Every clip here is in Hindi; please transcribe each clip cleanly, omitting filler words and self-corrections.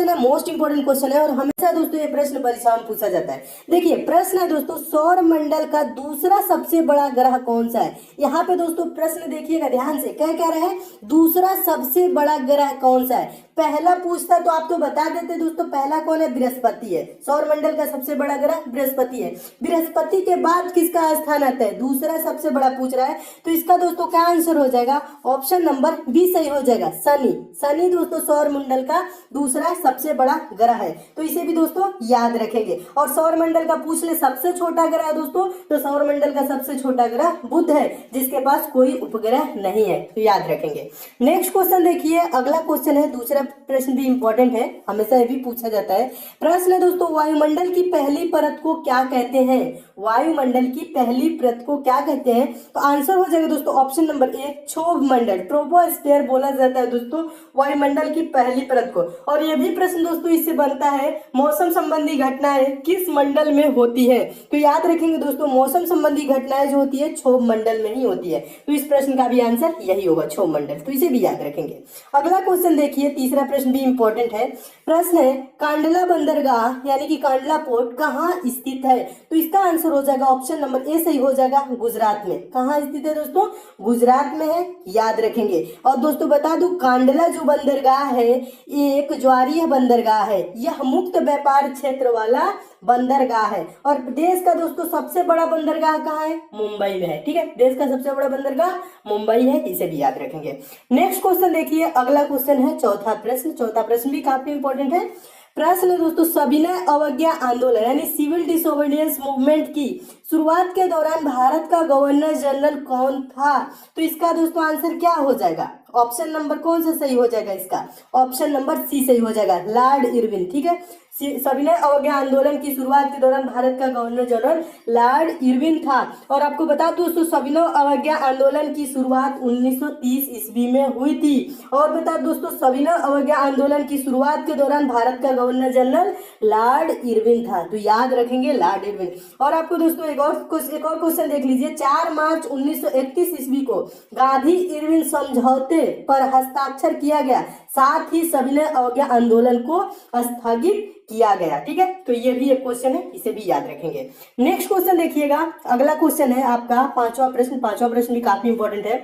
क्वेश्चन है, मोस्ट इंपोर्टेंट क्वेश्चन है और हमेशा दोस्तों ये प्रश्न परीक्षा में पूछा जाता है। देखिए प्रश्न है दोस्तों, सौर मंडल का दूसरा सबसे बड़ा ग्रह कौन सा है। यहाँ पे दोस्तों प्रश्न देखिएगा ध्यान से, क्या कह रहा है, दूसरा सबसे बड़ा ग्रह कौन सा है। पहला पूछता तो आप तो बता देते दोस्तों, पहला कौन है, बृहस्पति है। सौर मंडल का सबसे बड़ा ग्रह बृहस्पति है। बृहस्पति के बाद किसका स्थान आता है, दूसरा सबसे बड़ा पूछ रहा है, तो इसका दोस्तों क्या आंसर हो जाएगा, ऑप्शन नंबर बी सही हो जाएगा, शनि। शनि दोस्तों सौर मंडल का दूसरा सबसे बड़ा ग्रह है, तो इसे भी दोस्तों याद रखेंगे। और सौर मंडल का पूछ ले सबसे छोटा ग्रह दोस्तों, तो सौर मंडल का सबसे छोटा ग्रह बुध है, जिसके पास कोई उपग्रह नहीं है, तो याद रखेंगे। नेक्स्ट क्वेश्चन देखिए, अगला क्वेश्चन है, दूसरा प्रश्न भी इंपॉर्टेंट है, हमेशा ये भी पूछा जाता है। प्रश्न है दोस्तों, वायुमंडल की पहली परत को क्या कहते हैं। वायुमंडल की पहली परत को क्या कहते हैं, तो आंसर हो जाएगा दोस्तों ऑप्शन नंबर ए, क्षोभ मंडल, ट्रोपोस्फेयर बोला जाता है दोस्तों वायुमंडल की पहली परत को। और ये भी प्रश्न दोस्तों इससे बनता है, मौसम संबंधी घटनाएं किस मंडल में होती है, तो याद रखेंगे दोस्तों मौसम संबंधी घटनाएं जो होती है क्षोभ मंडल में ही होती है, तो इस प्रश्न का भी आंसर यही होगा, क्षोभ मंडल, तो इसे भी याद रखेंगे। अगला क्वेश्चन देखिए, तीसरा प्रश्न भी इंपॉर्टेंट है। प्रश्न है, कांडला बंदरगाह यानी कि कांडला पोर्ट कहाँ स्थित है, तो इसका आंसर हो जाएगा ऑप्शन नंबर ए सही हो जाएगा, गुजरात में। कहाँ स्थित है दोस्तों, गुजरात में है, याद रखेंगे। और दोस्तों बता दूं, कांडला जो बंदरगाह है एक ज्वारीय बंदरगाह है, यह मुक्त व्यापार क्षेत्र वाला बंदरगाह है। और देश का दोस्तों सबसे बड़ा बंदरगाह कहाँ है, मुंबई में है, ठीक है, देश का सबसे बड़ा बंदरगाह मुंबई है, इसे भी याद रखेंगे। नेक्स्ट क्वेश्चन देखिए, अगला क्वेश्चन है चौथा प्रश्न। चौथा प्रश्न भी काफी इंपॉर्टेंट है। प्रश्न है दोस्तों, सविनय अवज्ञा आंदोलन यानी सिविल डिसोबीडियंस मूवमेंट की शुरुआत के दौरान भारत का गवर्नर जनरल कौन था, तो इसका दोस्तों आंसर क्या हो जाएगा, ऑप्शन नंबर कौन सा सही हो जाएगा, इसका ऑप्शन नंबर सी सही हो जाएगा, लॉर्ड इरविन, ठीक है। सविनय अवज्ञा आंदोलन की शुरुआत के दौरान भारत का गवर्नर जनरल लॉर्ड इरविन था। और आपको बता दूं दोस्तों, सविनय अवज्ञा आंदोलन की शुरुआत 1930 ईस्वी में हुई थी। और बता दोस्तों, सविनय अवज्ञा आंदोलन की शुरुआत के दौरान भारत का गवर्नर जनरल लॉर्ड इरविन था, तो याद रखेंगे लॉर्ड इरविन। और आपको दोस्तों एक और क्वेश्चन देख लीजिए, 4 मार्च 1931 ईस्वी को गांधी इरविन समझौते पर हस्ताक्षर किया गया, साथ ही सविनय अवज्ञा आंदोलन को स्थगित किया गया, ठीक है, तो ये भी एक क्वेश्चन है, इसे भी याद रखेंगे। नेक्स्ट क्वेश्चन देखिएगा, अगला क्वेश्चन है आपका पांचवा प्रश्न। पांचवा प्रश्न भी काफी इंपॉर्टेंट है।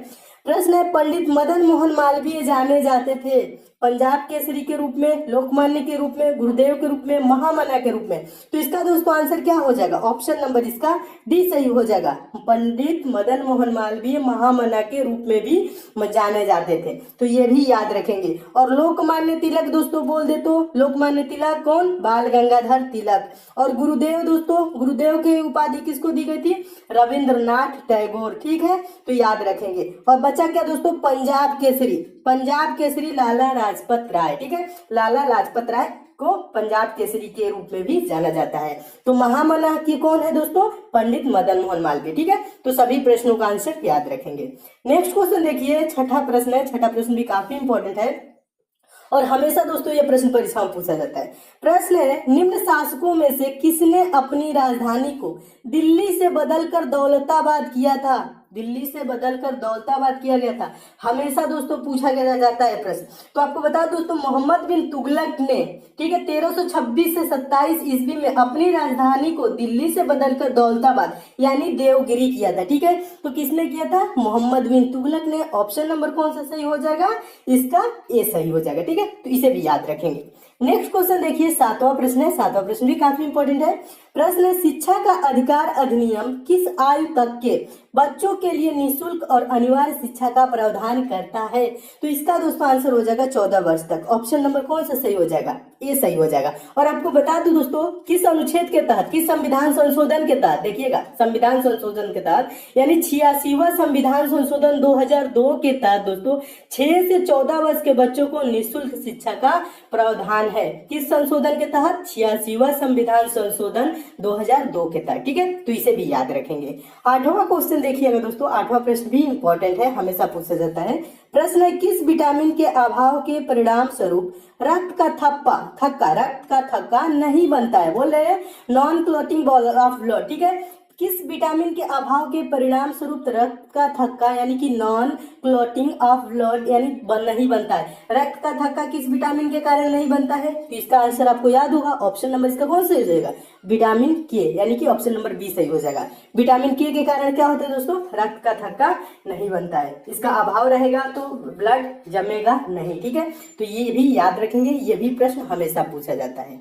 प्रश्न है, पंडित मदन मोहन मालवीय जाने जाते थे पंजाब केसरी के रूप में, लोकमान्य के रूप में, गुरुदेव के रूप में, महामना के रूप में, तो इसका दोस्तों आंसर क्या हो जाएगा, ऑप्शन नंबर इसका डी सही हो जाएगा, पंडित मदन मोहन मालवीय महामना के रूप में भी जाने जाते थे, तो ये भी याद रखेंगे। और लोकमान्य तिलक दोस्तों बोल दे तो लोकमान्य तिलक कौन, बाल गंगाधर तिलक। और गुरुदेव दोस्तों, गुरुदेव की उपाधि किसको दी गई थी, रविंद्रनाथ टैगोर, ठीक है, तो याद रखेंगे। और बचा क्या दोस्तों, पंजाब केसरी, पंजाब केसरी लाला लाजपत राय, ठीक है, लाला लाजपत राय को पंजाब केसरी के रूप में भी जाना जाता है। तो महामना की कौन है दोस्तों, पंडित मदन मोहन मालवीय, ठीक है, तो सभी प्रश्नों का आंसर याद रखेंगे। नेक्स्ट क्वेश्चन देखिए, छठा प्रश्न है। छठा प्रश्न भी काफी इंपॉर्टेंट है और हमेशा दोस्तों ये प्रश्न परीक्षा में पूछा जाता है। प्रश्न है, निम्न शासकों में से किसने अपनी राजधानी को दिल्ली से बदलकर दौलताबाद किया था, दिल्ली से बदलकर दौलताबाद किया गया था, हमेशा दोस्तों पूछा गया जाता है प्रश्न। तो आपको बता दोस्तों, मोहम्मद बिन तुगलक ने, ठीक है, 1326 से 27 ईस्वी में अपनी राजधानी को दिल्ली से बदलकर दौलताबाद यानी देवगिरी किया था, ठीक है, तो किसने किया था, मोहम्मद बिन तुगलक ने। ऑप्शन नंबर कौन सा सही हो जाएगा, इसका ए सही हो जाएगा, ठीक है, तो इसे भी याद रखेंगे। नेक्स्ट क्वेश्चन देखिए, सातवां प्रश्न है। सातवां प्रश्न भी काफी इंपॉर्टेंट है। प्रश्न है, शिक्षा का अधिकार अधिनियम किस आयु तक के बच्चों के लिए निःशुल्क और अनिवार्य शिक्षा का प्रावधान करता है, तो इसका दोस्तों आंसर हो जाएगा 14 वर्ष तक। ऑप्शन नंबर कौन सा सही हो जाएगा, ए सही हो जाएगा। और आपको बता दूं दोस्तों, किस अनुच्छेद के तहत, किस संविधान संशोधन के तहत, देखिएगा संविधान संशोधन के तहत यानी 86वां संविधान संशोधन 2002 के तहत दोस्तों 6 से 14 वर्ष के बच्चों को निःशुल्क शिक्षा का प्रावधान है। किस संशोधन के तहत, 86वां संविधान संशोधन 2002 के तहत, ठीक है, तो इसे भी याद रखेंगे। आठवां क्वेश्चन देखिएगा दोस्तों, आठवां प्रश्न भी इंपॉर्टेंट है, हमेशा पूछा जाता है। प्रश्न है, किस विटामिन के अभाव के परिणाम स्वरूप रक्त का थक्का नहीं बनता है, बोल रहे हैं non clotting ball of blood, ठीक है, किस विटामिन के अभाव के परिणाम स्वरूप रक्त का थक्का यानी कि नॉन क्लॉटिंग ऑफ ब्लड यानी नहीं बनता है। रक्त का थक्का किस विटामिन के कारण नहीं बनता है? तो इसका आंसर आपको याद होगा, ऑप्शन नंबर इसका कौन सा हो जाएगा? विटामिन के, यानी कि ऑप्शन नंबर बी सही हो जाएगा। विटामिन के कारण क्या होता है दोस्तों? रक्त का थक्का नहीं बनता है। इसका अभाव रहेगा तो ब्लड जमेगा नहीं। ठीक है, तो ये भी याद रखेंगे, ये भी प्रश्न हमेशा पूछा जाता है।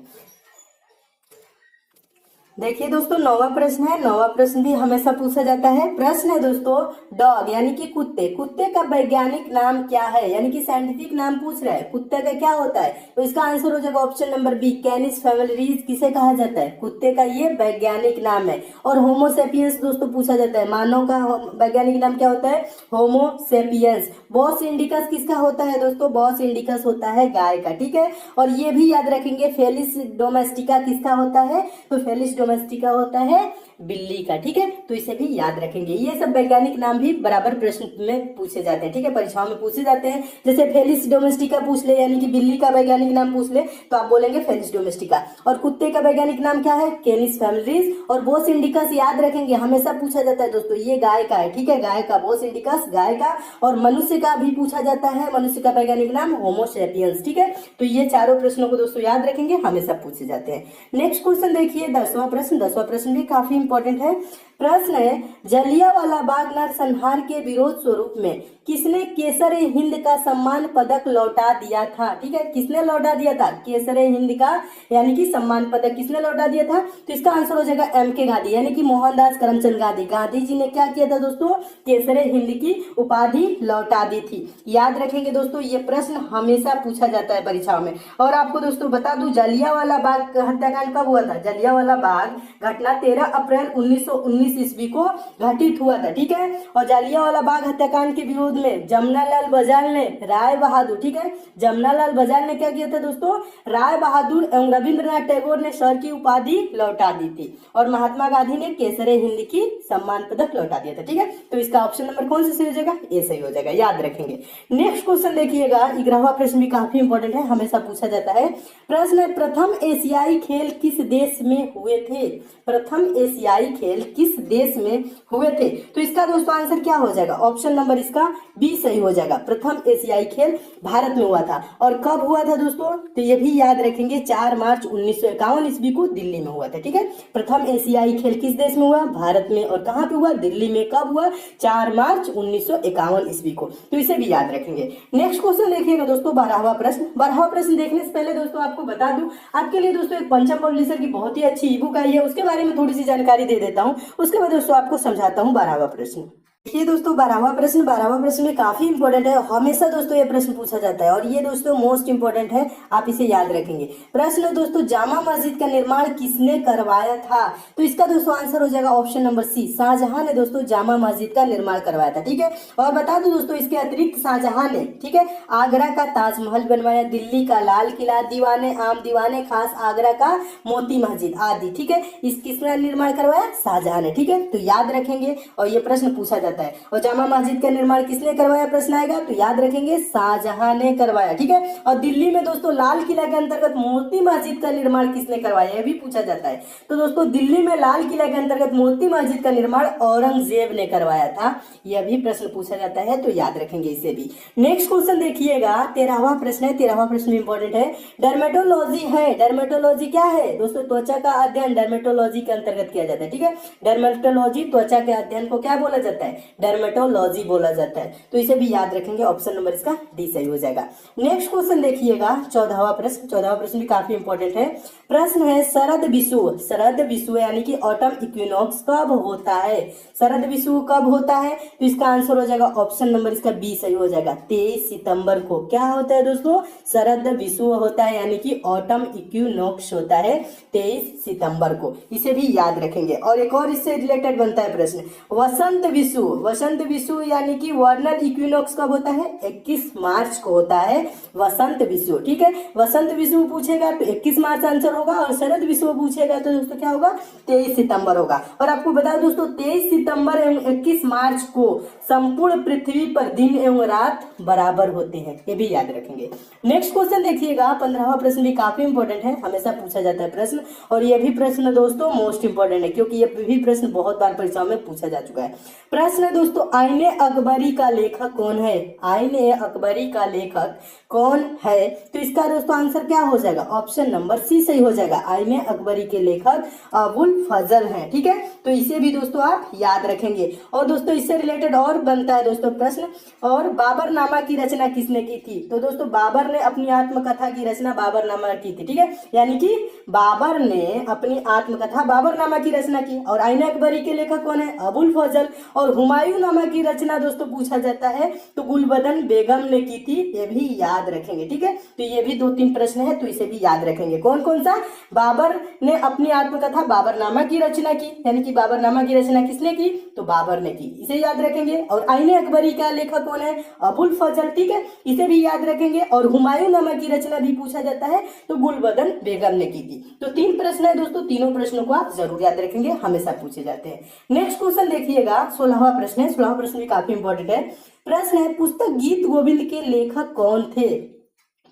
देखिए दोस्तों, 9वां प्रश्न है। 9वां प्रश्न भी हमेशा पूछा जाता है। प्रश्न है दोस्तों, डॉग यानी कि कुत्ते, कुत्ते का वैज्ञानिक नाम क्या है? यानी कि साइंटिफिक नाम पूछ रहा है, कुत्ते का क्या होता है? तो इसका आंसर हो जाएगा option number B, Canis families किसे कहा जाता है? कुत्ते का ये वैज्ञानिक नाम है। और होमोसेपियंस दोस्तों पूछा जाता है, मानव का वैज्ञानिक नाम क्या होता है? होमोसेपियंस। बॉस इंडिकस किसका होता है दोस्तों? बॉस इंडिकस होता है गाय का। ठीक है, और ये भी याद रखेंगे, फेलिस डोमेस्टिका किसका होता है? तो फेलिस डोमेस्टिका होता है बिल्ली का। ठीक है, तो इसे भी याद रखेंगे। ये सब वैज्ञानिक नाम भी बराबर प्रश्न में पूछे जाते हैं। ठीक है, परीक्षाओं में पूछे जाते हैं। जैसे फेलिस डोमेस्टिका पूछ ले, यानी कि बिल्ली का वैज्ञानिक नाम पूछ ले, तो आप बोलेंगे फेलिस डोमेस्टिका। और कुत्ते का वैज्ञानिक नाम क्या है? कैनिस फैमिलीज। और बोस इंडिकस याद रखेंगे, हमेशा पूछा जाता है दोस्तों, ये गाय का है। ठीक है, गाय का, बोस इंडिकस गाय का। और मनुष्य का भी पूछा जाता है, मनुष्य का वैज्ञानिक नाम होमोसेपियंस। ठीक है, तो ये चारों प्रश्नों को दोस्तों याद रखेंगे, हमेशा पूछे जाते हैं। नेक्स्ट क्वेश्चन देखिए, 10वां प्रश्न। 10वां प्रश्न भी काफी इंपॉर्टेंट है। प्रश्न है, जलियांवाला बाग नरसंहार के विरोध स्वरूप में किसने केसर हिंद का सम्मान पदक लौटा दिया था? ठीक है, किसने लौटा दिया था? केसर हिंद का यानी कि सम्मान पदक किसने लौटा दिया था? तो इसका आंसर हो जाएगा M.K. गांधी, यानी कि मोहनदास करमचंद गांधी। गांधी जी ने क्या किया था दोस्तों? केसर हिंद की उपाधि लौटा दी थी। याद रखेंगे दोस्तों, ये प्रश्न हमेशा पूछा जाता है परीक्षाओं में। और आपको दोस्तों बता दूं, जलियांवाला बाग हत्याकांड कब हुआ था? जलियांवाला बाग घटना 13 अप्रैल 1919 ईस्वी को घटित हुआ था। ठीक है, और जलियांवाला बाग हत्याकांड के विरोध में जमनालाल बजाज ने राय बहादुर, ठीक है, जमनालाल बजाज ने क्या किया था दोस्तों? राय बहादुर एवं रविंद्रनाथ टैगोर ने सर की उपाधि लौटा दी थी। और महात्मा गांधी ने केसर हिंद की सम्मान पदक लौटा दिया था। ठीक है, तो इसका ऑप्शन नंबर कौन सा सही हो जाएगा? ए सही हो जाएगा, याद रखेंगे। नेक्स्ट क्वेश्चन देखिएगा, 11वां प्रश्न भी काफी इंपॉर्टेंट है, हमेशा पूछा जाता है। प्रश्न है, प्रथम एशियाई खेल किस देश में हुए थे? प्रथम एशियाई खेल किस देश में हुए थे? तो इसका दोस्तों आंसर क्या हो जाएगा? ऑप्शन नंबर इसका बी सही हो जाएगा। प्रथम एशियाई खेल भारत में हुआ था। और कब हुआ था दोस्तों? तो ये भी याद रखेंगे, 4 मार्च 1951 ईस्वी को दिल्ली में हुआ था। ठीक है, प्रथम एशियाई खेल किस देश में हुआ? भारत में। और कहां पे हुआ? दिल्ली में। कब हुआ? 4 मार्च 1951 ईस्वी को। तो इसे भी याद रखेंगे। नेक्स्ट क्वेश्चन देखिएगा दोस्तों, 12वां प्रश्न। 12वां प्रश्न देखने से पहले दोस्तों आपको बता दूं, आपके लिए दोस्तों एक पंचम पब्लिशर की बहुत ही अच्छी ई बुक आई है, उसके बारे में थोड़ी सी जानकारी दे देता हूं। उसके बाद दोस्तों आपको समझाता हूं 12वां प्रश्न। देखिए दोस्तों, 12वां प्रश्न में काफी इंपॉर्टेंट है, हमेशा दोस्तों ये प्रश्न पूछा जाता है। और ये दोस्तों मोस्ट इंपॉर्टेंट है, आप इसे याद रखेंगे। प्रश्न दोस्तों, जामा मस्जिद का निर्माण किसने करवाया था? तो इसका दोस्तों आंसर हो जाएगा ऑप्शन नंबर सी, शाहजहां ने दोस्तों जामा मस्जिद का निर्माण करवाया था। ठीक है, और बता दूं दोस्तों, इसके अतिरिक्त शाहजहां ने, ठीक है, आगरा का ताजमहल बनवाया, दिल्ली का लाल किला, दीवाने आम दीवाने खास, आगरा का मोती मस्जिद आदि। ठीक है, इस किसने निर्माण करवाया? शाहजहां ने। ठीक है, तो याद रखेंगे, और ये प्रश्न पूछा जाता है। और जामा मस्जिद का निर्माण किसने करवाया? प्रश्न आएगा तो याद रखेंगे, शाहजहां ने करवाया। ठीक है, और दिल्ली में दोस्तों लाल किला के अंतर्गत मोती मस्जिद का निर्माण किसने करवाया? यह भी पूछा जाता है। तो दोस्तों दिल्ली में लाल किला के अंतर्गत मोती मस्जिद का निर्माण औरंगजेब ने करवाया था। यह भी प्रश्न पूछा जाता है, तो याद रखेंगे इसे भी। नेक्स्ट क्वेश्चन देखिएगा, 13वां प्रश्न है। 13वां प्रश्न इंपॉर्टेंट है। डर्मेटोलॉजी है, डर्मेटोलॉजी क्या है दोस्तों? त्वचा का अध्ययन डर्मेटोलॉजी के अंतर्गत किया जाता है। ठीक है, डर्मेटोलॉजी त्वचा के अध्ययन को क्या बोला जाता है? डर्मेटोलॉजी बोला जाता है। तो इसे भी याद रखेंगे, ऑप्शन नंबर इसका डी सही हो जाएगा। नेक्स्ट क्वेश्चन देखिएगा, 14वां प्रश्न। 14वां प्रश्न भी काफी इंपॉर्टेंट है। प्रश्न है, शरद विषुव, शरद विषुव यानी कि ऑटम इक्विनॉक्स कब होता है? शरद विषुव कब होता है? तो इसका आंसर हो जाएगा ऑप्शन नंबर इसका बी सही हो जाएगा, 23 सितंबर को। क्या होता है दोस्तों? शरद विषुव होता है, यानी कि ऑटम इक्विनॉक्स होता है 23 सितंबर को। इसे भी याद रखेंगे। और एक और इससे रिलेटेड बनता है प्रश्न, वसंत विषुव, वसंत विषु यानी कि वर्नल इक्विनॉक्स कब होता है? 21 मार्च को होता है वसंत विषु। ठीक है, वसंत विषु पूछेगा तो 21 मार्च आंसर होगा, और शरद विषु पूछेगा तो दोस्तों क्या होगा? 23 सितंबर होगा। और आपको बता दोस्तों 23 सितंबर एवं 21 मार्च को संपूर्ण पृथ्वी पर दिन एवं रात बराबर होते हैं, ये भी याद रखेंगे। नेक्स्ट क्वेश्चन देखिएगा, 15वां प्रश्न भी काफी इंपॉर्टेंट है, हमेशा पूछा जाता है प्रश्न, और ये भी प्रश्न दोस्तों मोस्ट इंपॉर्टेंट है क्योंकि ये भी प्रश्न बहुत बार परीक्षाओं में पूछा जा चुका है। प्रश्न है दोस्तों, आईने अकबरी का लेखक कौन है? आईने अकबरी का लेखक कौन है? तो इसका दोस्तों आंसर क्या हो जाएगा? ऑप्शन नंबर सी सही हो जाएगा। आईने अकबरी के लेखक अबुल फजल हैं। ठीक है, तो इसे भी दोस्तों आप याद रखेंगे। और दोस्तों इससे रिलेटेड और बनता है दोस्तों प्रश्न, और बाबरनामा की रचना किसने की थी? तो दोस्तों बाबर ने अपनी आत्मकथा की रचना बाबरनामा की थी। ठीक है, यानी कि बाबर ने अपनी आत्मकथा बाबरनामा की रचना की। और आईने अकबरी के लेखक कौन है? अबुल फजल। और हुमायूं नामा की रचना दोस्तों पूछा जाता है तो गुलबदन बेगम ने की थी, ये भी याद रखेंगे। ठीक है, तो ये भी 2-3 प्रश्न है तो इसे भी याद रखेंगे। कौन कौन सा? बाबर ने अपनी आत्मकथा बाबरनामा की रचना की, यानी कि बाबरनामा की रचना किसने की? तो बाबर ने की, इसे याद रखेंगे। और आईने अकबरी का लेखक कौन है? अबुल फजल। ठीक है, इसे भी याद रखेंगे। और हुमायूं नामा की रचना भी पूछा जाता है तो गुलबदन बेगम ने की थी। तो 3 प्रश्न है दोस्तों, तीनों प्रश्नों को आप जरूर याद रखेंगे, हमेशा पूछे जाते हैं। नेक्स्ट क्वेश्चन देखिएगा, 16वां प्रश्न है। 16वां प्रश्न भी काफी इंपॉर्टेंट है। प्रश्न है, पुस्तक गीत गोविंद के लेखक कौन थे?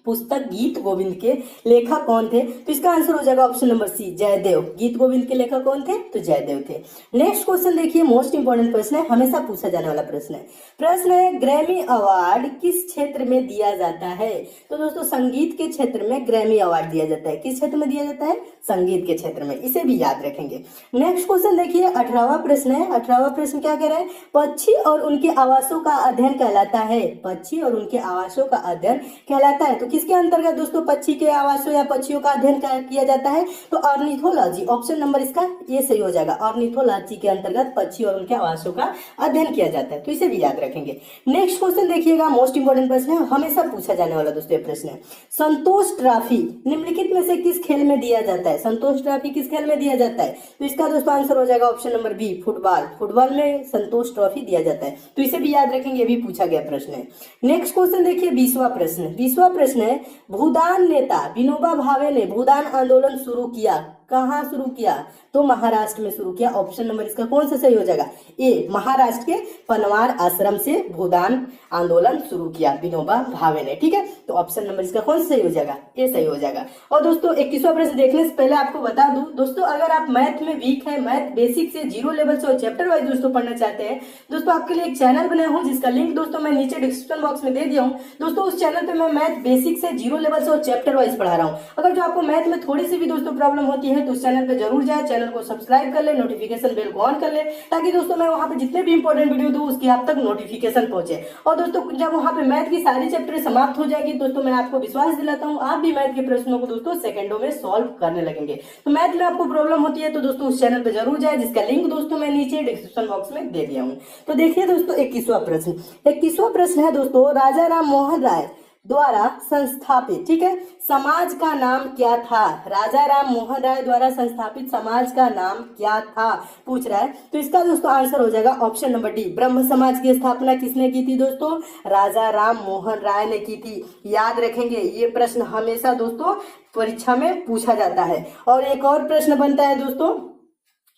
पुस्तक गीत गोविंद के लेखक कौन थे? तो इसका आंसर हो जाएगा ऑप्शन नंबर सी, जयदेव। गीत गोविंद के लेखक कौन थे? तो जयदेव थे। नेक्स्ट क्वेश्चन देखिए, मोस्ट इंपोर्टेंट प्रश्न है, हमेशा पूछा जाने वाला प्रश्न है। प्रश्न है, ग्रैमी अवार्ड किस क्षेत्र में दिया जाता है? तो दोस्तों संगीत के क्षेत्र में ग्रैमी अवार्ड दिया जाता है। किस क्षेत्र में दिया जाता है? संगीत के क्षेत्र में, इसे भी याद रखेंगे। नेक्स्ट क्वेश्चन देखिए, 18वां प्रश्न है। 18वां प्रश्न क्या कह रहा है? पक्षी और उनके आवासों का अध्ययन कहलाता है। पक्षी और उनके आवासों का अध्ययन कहलाता है, तो किसके अंतर्गत दोस्तों पक्षी के आवासों या पक्षियों का अध्ययन किया जाता है? तो ऑर्निथोलॉजी। ऑप्शन नंबर इसका ये सही हो जाएगा। ऑर्निथोलॉजी के अंतर्गत पक्षी और उनके आवासों का अध्ययन किया जाता है, तो इसे भी याद रखेंगे। नेक्स्ट क्वेश्चन देखिएगा, मोस्ट इंपोर्टेंट प्रश्न है, हमेशा पूछा जाने वाला दोस्तों ये प्रश्न है। संतोष ट्रॉफी निम्नलिखित में से किस खेल में दिया जाता है? संतोष ट्रॉफी किस खेल में दिया जाता है? तो इसका दोस्तों आंसर हो जाएगा option number B, football. Football में संतोष ट्रॉफी दिया जाता है, तो इसे भी याद रखेंगे, ये भी पूछा गया प्रश्न है। नेक्स्ट क्वेश्चन देखिए, 20वां प्रश्न। 20वां प्रश्न है, भूदान नेता विनोबा भावे ने भूदान आंदोलन शुरू किया, कहाँ शुरू किया? तो महाराष्ट्र में शुरू किया। ऑप्शन नंबर इसका कौन सा सही हो जाएगा? ए, महाराष्ट्र के पनवार आश्रम से भूदान आंदोलन शुरू किया विनोबा भावे ने। ठीक है, तो ऑप्शन नंबर इसका कौन सा सही हो जाएगा? ए सही हो जाएगा। और दोस्तों 21वां प्रश्न देखने से पहले आपको बता दूं दोस्तों, अगर आप मैथ में वीक है, मैथ बेसिक से 0 लेवल से और चैप्टर वाइज दोस्तों पढ़ना चाहते हैं, दोस्तों आपके लिए एक चैनल बनाया हूँ जिसका लिंक दोस्तों मैं नीचे डिस्क्रिप्शन बॉक्स में दे दिया हूँ। दोस्तों उस चैनल पे मैं मैथ बेसिक से 0 लेवल से और चैप्टर वाइज पढ़ा रहा हूँ। अगर जो आपको मैथ में थोड़ी सी भी दोस्तों प्रॉब्लम होती है तो उस चैनल पे जरूर जाए, चैनल को सब्सक्राइब कर ले, नोटिफिकेशन बेल को ऑन कर ले, ताकि दोस्तों मैं वहां पे जितने भी इंपॉर्टेंट वीडियो दूं उसकी आप तक नोटिफिकेशन पहुंचे। और दोस्तों जब वहां पे मैथ की सारी चैप्टर समाप्त हो जाएगी दोस्तों, मैं आपको विश्वास दिलाता हूं आप भी मैथ के प्रश्नों को दोस्तों सेकंडों में सॉल्व करने लगेंगे। तो मैथ में आपको प्रॉब्लम होती है तो दोस्तों उस चैनल पे जरूर जाए, जिसका लिंक दोस्तों मैं नीचे डिस्क्रिप्शन बॉक्स में दे दिया हूँ। तो देखिए दोस्तों 21वां प्रश्न। 21वां प्रश्न है दोस्तों, राजा राम मोहन राय द्वारा संस्थापित, ठीक है, समाज का नाम क्या था? राजा राम मोहन राय द्वारा संस्थापित समाज का नाम क्या था पूछ रहा है। तो इसका दोस्तों आंसर हो जाएगा ऑप्शन नंबर डी, ब्रह्म समाज की स्थापना किसने की थी दोस्तों? राजा राम मोहन राय ने की थी। याद रखेंगे, ये प्रश्न हमेशा दोस्तों परीक्षा में पूछा जाता है। और एक और प्रश्न बनता है दोस्तों,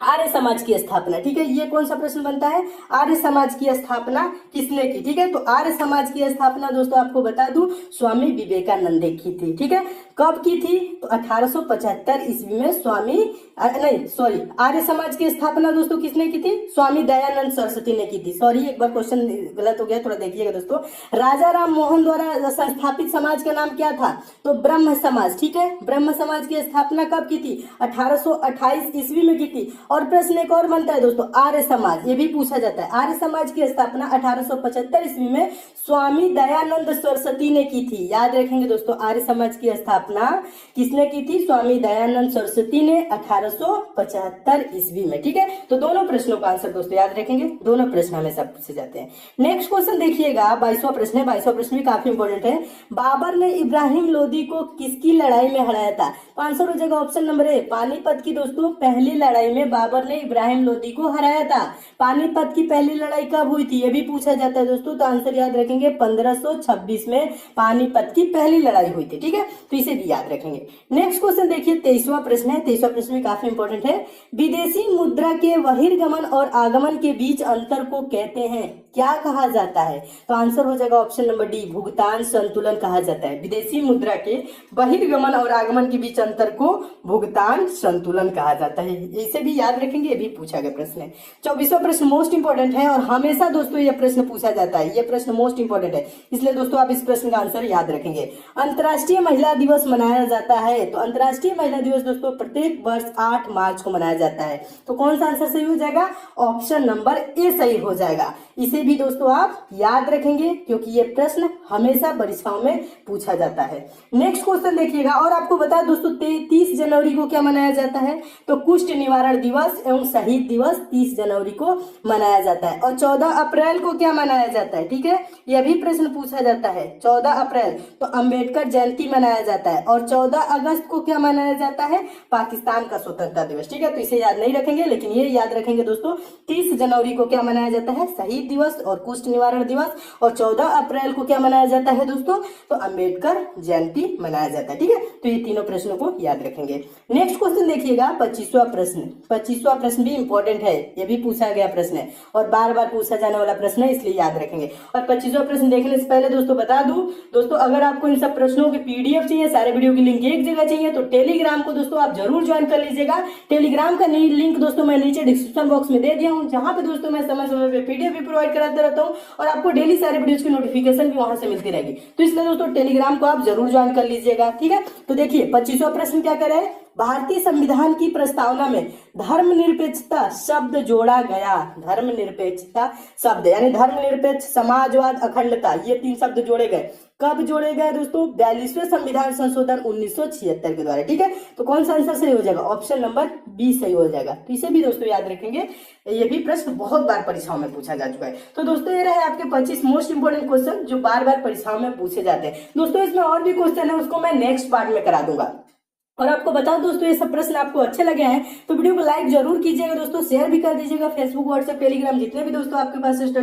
आर्य समाज की स्थापना। ठीक है, ये कौन सा प्रश्न बनता है? आर्य समाज की स्थापना किसने की? ठीक है, तो आर्य समाज की स्थापना दोस्तों आपको बता दूं स्वामी विवेकानंद ने की थी। ठीक है, कब की थी? तो 1875 ईस्वी में आर्य समाज की स्थापना दोस्तों किसने की थी? स्वामी दयानंद सरस्वती ने की थी। सॉरी, एक बार क्वेश्चन गलत हो गया, थोड़ा देखिएगा दोस्तों। राजा राम मोहन द्वारा संस्थापित समाज का नाम क्या था? तो ब्रह्म समाज। ठीक है, ब्रह्म समाज की स्थापना कब की थी? 1828 ईस्वी में की थी। और प्रश्न एक और बनता है दोस्तों, आर्य समाज, ये भी पूछा जाता है। आर्य समाज की स्थापना 1875 ईस्वी में स्वामी दयानंद सरस्वती ने की थी। याद रखेंगे दोस्तों, आर्य समाज की स्थापना स्थापना किसने की थी? स्वामी दयानंद सरस्वती ने 1875 ईस्वी में। ठीक है, तो दोनों प्रश्नों का आंसर दोस्तों याद रखेंगे, दोनों प्रश्न हमेशा पूछे जाते हैं। नेक्स्ट क्वेश्चन देखिएगा, 22वां प्रश्न है। 22वां प्रश्न भी काफी इंपॉर्टेंट है। बाबर ने इब्राहिम लोदी को किसकी लड़ाई में हराया था? तो आंसर हो जाएगा ऑप्शन नंबर ए, पानीपत की दोस्तों पहली लड़ाई में बाबर ने इब्राहिम लोदी को हराया था। पानीपत की पहली लड़ाई कब हुई थी, ये भी पूछा जाता है दोस्तों, तो आंसर याद रखेंगे 1526 में पानीपत की पहली लड़ाई हुई थी। ठीक है, तो इसे भी याद रखेंगे। नेक्स्ट क्वेश्चन देखिए, 23वां प्रश्न है। 23वां प्रश्न भी काफी इंपॉर्टेंट है। विदेशी मुद्रा के बहिर्गमन और आगमन के बीच अंतर को कहते हैं, क्या कहा जाता है? तो आंसर हो जाएगा ऑप्शन नंबर डी, भुगतान संतुलन कहा जाता है। विदेशी मुद्रा के बहिर्गमन और आगमन के बीच अंतर को भुगतान संतुलन कहा जाता है। इसे भी याद रखेंगे, ये भी पूछा गया प्रश्न है। 24वां प्रश्न मोस्ट इंपॉर्टेंट है और हमेशा दोस्तों ये प्रश्न पूछा जाता है, ये प्रश्न मोस्ट इंपॉर्टेंट है, इसलिए दोस्तों आप इस प्रश्न का आंसर याद रखेंगे। अंतर्राष्ट्रीय महिला दिवस मनाया जाता है, तो अंतर्राष्ट्रीय महिला दिवस दोस्तों प्रत्येक वर्ष 8 मार्च को मनाया जाता है। तो कौन सा आंसर सही हो जाएगा? ऑप्शन नंबर ए सही हो जाएगा। इसे भी दोस्तों आप याद रखेंगे क्योंकि ये प्रश्न हमेशा परीक्षाओं में पूछा जाता है। नेक्स्ट क्वेश्चन देखिएगा, और आपको बता दोस्तों 30 जनवरी को क्या मनाया जाता है? तो कुष्ठ निवारण दिवस एवं शहीद दिवस 30 जनवरी को मनाया जाता है। और 14 अप्रैल को क्या मनाया जाता है? ठीक है, यह भी प्रश्न पूछा जाता है। 14 अप्रैल तो अंबेडकर जयंती मनाया जाता है। और 14 अगस्त को क्या मनाया जाता है? पाकिस्तान का स्वतंत्रता दिवस। ठीक है, तो इसे याद नहीं रखेंगे, लेकिन ये याद रखेंगे दोस्तों 30 जनवरी को क्या मनाया जाता है? शहीद दिवस और कुष्ठ निवारण दिवस। और 14 अप्रैल को क्या मनाया जाता है दोस्तों? तो अंबेडकर जयंती मनाया जाता है। ठीक है, तो ये तीनों प्रश्नों को याद रखेंगे। नेक्स्ट क्वेश्चन देखिएगा, 25वां प्रश्न। 25वां प्रश्न भी इंपॉर्टेंट है, ये भी पूछा गया प्रश्न है और बार बार पूछा जाने वाला प्रश्न है, इसलिए याद रखेंगे। और 25वां प्रश्न देखने से पहले दोस्तों बता दूं दोस्तों, अगर आपको इन सब प्रश्नों की पीडीएफ चाहिए, सारे वीडियो की लिंक एक जगह चाहिए, तो टेलीग्राम को दोस्तों आप जरूर ज्वाइन कर लीजिएगा। टेलीग्राम का लिंक दोस्तों मैं नीचे डिस्क्रिप्शन बॉक्स में दे दिया हूँ, जहां पे दोस्तों मैं समय समय पे पीडीएफ भी प्रोवाइड कराता रहता हूँ और आपको डेली सारे वीडियोस की नोटिफिकेशन भी वहां से मिलती रहेगी। तो इसलिए दोस्तों टेलीग्राम को आप जरूर ज्वाइन कर लीजिएगा। ठीक है, तो देखिए 25वां प्रश्न क्या करे, भारतीय संविधान की प्रस्तावना में धर्मनिरपेक्षता शब्द जोड़ा गया। धर्मनिरपेक्षता शब्द यानी धर्मनिरपेक्ष, समाजवाद, अखंडता, ये 3 शब्द जोड़े गए। कब जोड़े गए दोस्तों? 42वें संविधान संशोधन 1976 के द्वारा। ठीक है, तो कौन सा आंसर सही हो जाएगा? ऑप्शन नंबर बी सही हो जाएगा। तो इसे भी दोस्तों याद रखेंगे, ये भी प्रश्न बहुत बार परीक्षाओं में पूछा जा चुका है। तो दोस्तों ये रहे आपके 25 मोस्ट इंपोर्टेंट क्वेश्चन जो बार बार परीक्षाओं में पूछे जाते हैं। दोस्तों इसमें और भी क्वेश्चन है, उसको मैं नेक्स्ट पार्ट में करा दूंगा। और आपको बताओ दोस्तों, ये सब प्रश्न आपको अच्छे लगे हैं तो वीडियो को लाइक जरूर कीजिएगा दोस्तों, शेयर भी कर दीजिएगा। फेसबुक, व्हाट्सएप, टेलीग्राम जितने भी दोस्तों आपके पास स्टडी